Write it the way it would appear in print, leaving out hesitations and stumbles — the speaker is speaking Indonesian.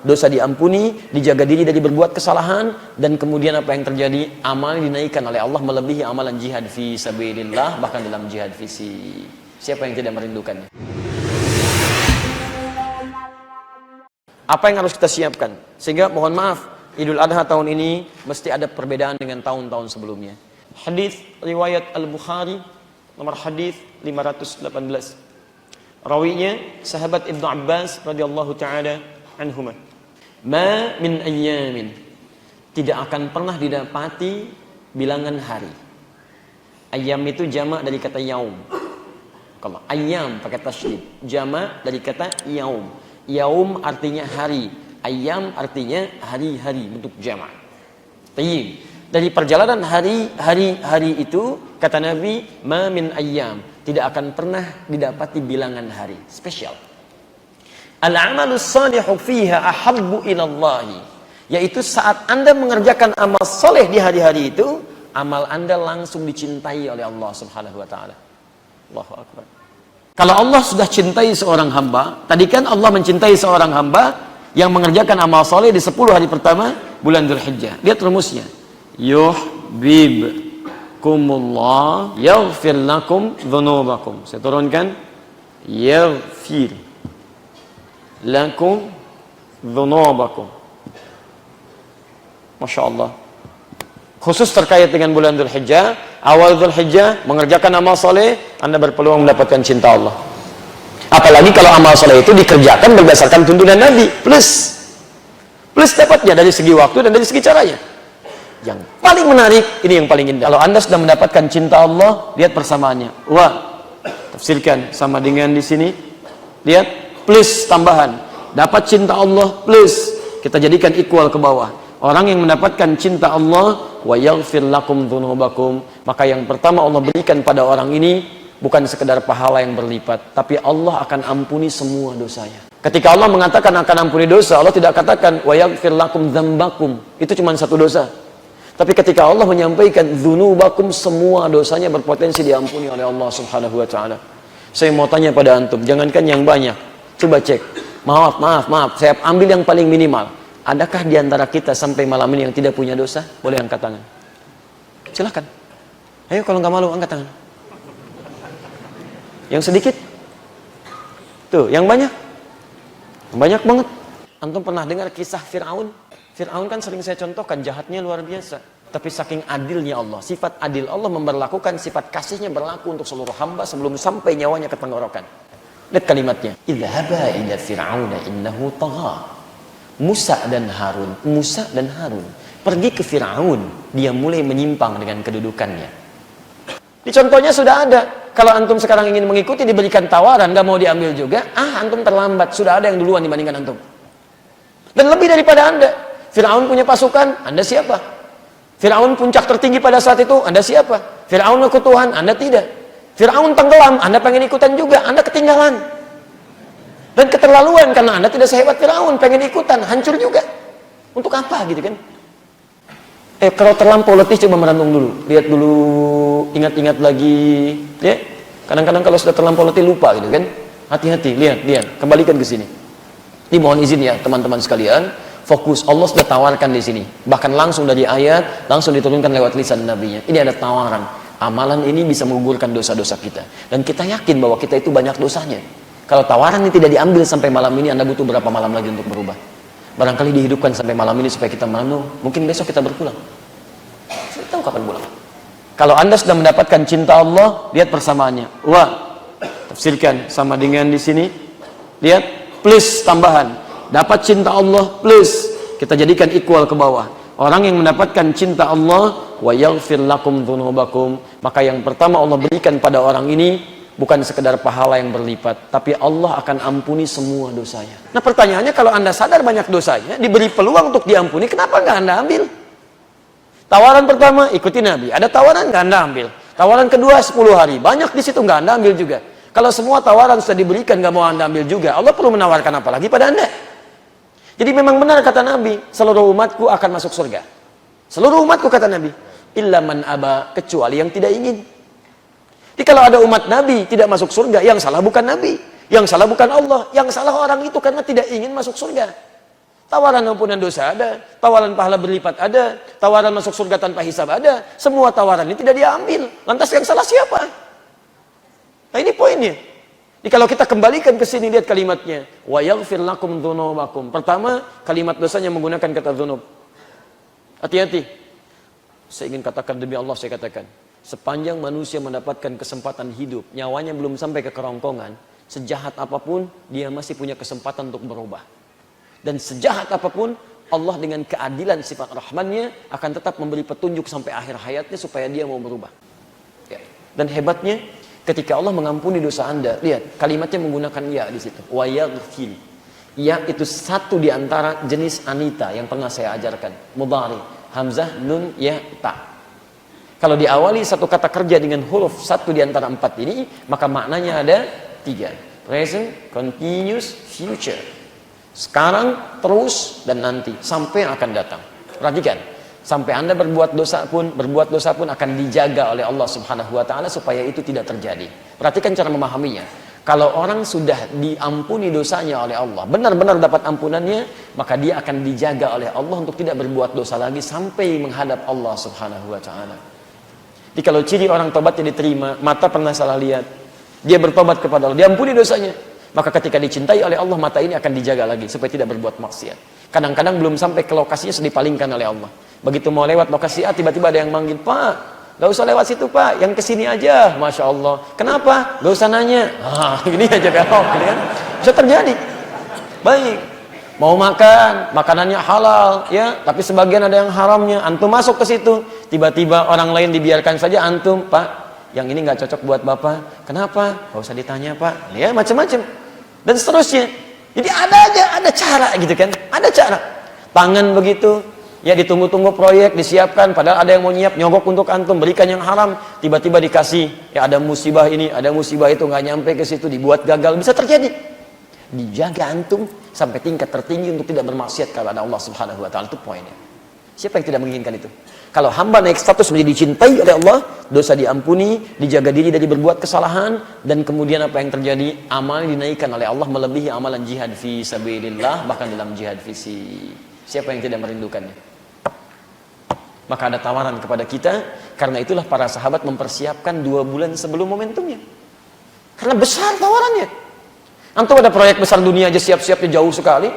Dosa diampuni, dijaga diri dari berbuat kesalahan, dan kemudian apa yang terjadi? Amal dinaikkan oleh Allah melebihi amalan jihad fi sabilillah, bahkan dalam jihad visi. Siapa yang tidak merindukannya? Apa yang harus kita siapkan? Sehingga mohon maaf, Idul Adha tahun ini mesti ada perbedaan dengan tahun-tahun sebelumnya. Hadis riwayat Al-Bukhari, nomor hadis 518. Rawinya sahabat Ibnu Abbas radhiyallahu taala anhuma. Ma min ayyamin, tidak akan pernah didapati bilangan hari. Ayyam itu jamak dari kata yaum. Kalau ayyam pakai tasydid, jamak dari kata yaum. Yaum artinya hari, ayyam artinya hari-hari, bentuk jamak. Tayyib. Dari perjalanan hari itu kata Nabi, ma min ayyam, tidak akan pernah didapati bilangan hari spesial. Al-amalus salihu fiha ahabbu ilallahi, yaitu saat Anda mengerjakan amal soleh di hari-hari itu, amal Anda langsung dicintai oleh Allah subhanahu wa ta'ala. Allahu akbar. Kalau Allah sudah cintai seorang hamba, tadi kan Allah mencintai seorang hamba yang mengerjakan amal soleh di 10 hari pertama bulan Dzulhijjah. Lihat rumusnya. Yuhibbukumullah yaghfir lakum dzunubakum. Saya turunkan. Yaghfir lakum dzunubakum. Masya Allah. Khusus terkait dengan bulan Dzulhijjah, awal Dzulhijjah mengerjakan amal soleh, Anda berpeluang mendapatkan cinta Allah. Apalagi kalau amal soleh itu dikerjakan berdasarkan tuntunan Nabi, plus dapatnya dari segi waktu dan dari segi caranya. Yang paling menarik, ini yang paling indah. Kalau Anda sudah mendapatkan cinta Allah, lihat persamaannya. Wah, tafsirkan sama dengan di sini. Lihat, plus tambahan. Dapat cinta Allah, plus kita jadikan equal ke bawah. Orang yang mendapatkan cinta Allah, wa yaghfir lakum dzunubakum, maka yang pertama Allah berikan pada orang ini bukan sekedar pahala yang berlipat, tapi Allah akan ampuni semua dosanya. Ketika Allah mengatakan akan ampuni dosa, Allah tidak katakan wa yaghfir lakum dzambakum, itu cuma satu dosa. Tapi ketika Allah menyampaikan dzunubakum, semua dosanya berpotensi diampuni oleh Allah subhanahu wa ta'ala. Saya mau tanya pada antum, jangankan yang banyak, coba cek. Maaf, saya ambil yang paling minimal. Adakah di antara kita sampai malam ini yang tidak punya dosa? Boleh angkat tangan. Silakan. Ayo kalau nggak malu angkat tangan. Yang sedikit? Tuh, yang banyak? Banyak banget. Antum pernah dengar kisah Fir'aun? Fir'aun kan sering saya contohkan, jahatnya luar biasa. Tapi saking adilnya Allah, sifat adil Allah memberlakukan sifat kasihnya berlaku untuk seluruh hamba sebelum sampai nyawanya ke tenggorokan. Lihat kalimatnya. Idhaba ila fir'auna innahu tagha. Musa dan Harun pergi ke Fir'aun, dia mulai menyimpang dengan kedudukannya. Di contohnya sudah ada. Kalau antum sekarang ingin mengikuti, diberikan tawaran, gak mau diambil juga, antum terlambat, sudah ada yang duluan dibandingkan antum. Dan lebih daripada Anda. Fir'aun punya pasukan, Anda siapa? Fir'aun puncak tertinggi pada saat itu, Anda siapa? Fir'aun ikut Tuhan, Anda tidak. Fir'aun tenggelam, Anda pengen ikutan juga, Anda ketinggalan. Dan keterlaluan, karena Anda tidak sehebat Fir'aun, pengen ikutan, hancur juga. Untuk apa gitu kan? Kalau terlampau letih, coba merenung dulu. Lihat dulu, ingat-ingat lagi. Ya, kadang-kadang kalau sudah terlampau letih lupa gitu kan? Hati-hati, lihat, kembalikan ke sini. Ini mohon izin ya teman-teman sekalian, fokus. Allah sudah tawarkan di sini. Bahkan langsung dari ayat, langsung diturunkan lewat lisan Nabi-Nya. Ini ada tawaran. Amalan ini bisa menggugurkan dosa-dosa kita. Dan kita yakin bahwa kita itu banyak dosanya. Kalau tawaran ini tidak diambil sampai malam ini, Anda butuh berapa malam lagi untuk berubah? Barangkali dihidupkan sampai malam ini supaya kita merenung. Mungkin besok kita berpulang. Saya tahu kapan pulang. Kalau Anda sudah mendapatkan cinta Allah, lihat persamaannya. Wah, tafsirkan sama dengan di sini. Lihat, plus tambahan. Dapat cinta Allah, plus kita jadikan equal ke bawah. Orang yang mendapatkan cinta Allah, wa yaghfir lakum dzunubakum, maka yang pertama Allah berikan pada orang ini bukan sekedar pahala yang berlipat, tapi Allah akan ampuni semua dosanya. Nah pertanyaannya, kalau Anda sadar banyak dosanya, diberi peluang untuk diampuni, kenapa nggak Anda ambil? Tawaran pertama, ikuti Nabi. Ada tawaran nggak Anda ambil? Tawaran kedua, 10 hari. Banyak di situ nggak Anda ambil juga. Kalau semua tawaran sudah diberikan, nggak mau Anda ambil juga, Allah perlu menawarkan apa lagi pada Anda? Jadi memang benar kata Nabi, seluruh umatku akan masuk surga. Seluruh umatku kata Nabi. Illa man aba, kecuali yang tidak ingin. Jadi kalau ada umat Nabi tidak masuk surga, yang salah bukan Nabi, yang salah bukan Allah, yang salah orang itu karena tidak ingin masuk surga. Tawaran ampunan dosa ada, tawaran pahala berlipat ada, tawaran masuk surga tanpa hisab ada. Semua tawaran ini tidak diambil. Lantas yang salah siapa? Nah ini poinnya. Jadi kalau kita kembalikan ke sini, lihat kalimatnya. Wa yaghfir lakum dzunubakum. Pertama, kalimat dosanya menggunakan kata dzunub. Hati-hati. Saya ingin katakan demi Allah, saya katakan. Sepanjang manusia mendapatkan kesempatan hidup, nyawanya belum sampai ke kerongkongan, sejahat apapun, dia masih punya kesempatan untuk berubah. Dan sejahat apapun, Allah dengan keadilan sifat rahmannya akan tetap memberi petunjuk sampai akhir hayatnya supaya dia mau berubah. Ya. Dan hebatnya, ketika Allah mengampuni dosa Anda, lihat kalimatnya menggunakan ya di situ. Wa yaghfir. Ya itu satu di antara jenis anita yang pernah saya ajarkan. Mudhari, hamzah, nun, ya, ta. Kalau diawali satu kata kerja dengan huruf satu di antara 4 ini, maka maknanya ada 3. Present, continuous, future. Sekarang, terus, dan nanti. Sampai yang akan datang. Perhatikan. Sampai Anda berbuat dosa pun akan dijaga oleh Allah Subhanahu wa taala supaya itu tidak terjadi. Perhatikan cara memahaminya. Kalau orang sudah diampuni dosanya oleh Allah, benar-benar dapat ampunannya, maka dia akan dijaga oleh Allah untuk tidak berbuat dosa lagi sampai menghadap Allah Subhanahu wa taala. Jadi kalau ciri orang tobatnya diterima, mata pernah salah lihat, dia bertobat kepada Allah, diampuni dosanya, maka ketika dicintai oleh Allah, mata ini akan dijaga lagi supaya tidak berbuat maksiat. Kadang-kadang belum sampai ke lokasinya sudah dipalingkan oleh Allah. Begitu mau lewat lokasi A, tiba-tiba ada yang manggil, Pak, gak usah lewat situ Pak, yang kesini aja. Masya Allah. Kenapa? Gak usah nanya. Gini aja belok, gitu kan? Bisa terjadi. Baik. Mau makan, makanannya halal, ya, tapi sebagian ada yang haramnya. Antum masuk ke situ, tiba-tiba orang lain dibiarkan saja, antum, Pak, yang ini nggak cocok buat Bapak. Kenapa? Gak usah ditanya Pak. Ya, macam-macam. Dan seterusnya. Jadi ada cara gitu kan? Ada cara. Tangan begitu, ya ditunggu-tunggu proyek, disiapkan, padahal ada yang mau nyiap, nyogok untuk antum, berikan yang haram, tiba-tiba dikasih, ya ada musibah ini, ada musibah itu, nggak nyampe ke situ, dibuat gagal, bisa terjadi. Dijaga antum sampai tingkat tertinggi untuk tidak bermaksiat kepada Allah Subhanahu wa taala, itu poinnya. Siapa yang tidak menginginkan itu? Kalau hamba naik status menjadi dicintai oleh Allah, dosa diampuni, dijaga diri dari berbuat kesalahan, dan kemudian apa yang terjadi? Amal dinaikkan oleh Allah melebihi amalan jihad fi sabilillah, bahkan dalam jihad visi. Siapa yang tidak merindukannya? Maka ada tawaran kepada kita, karena itulah para sahabat mempersiapkan 2 bulan sebelum momentumnya. Karena besar tawarannya. Antum ada proyek besar dunia aja siap-siapnya jauh sekali.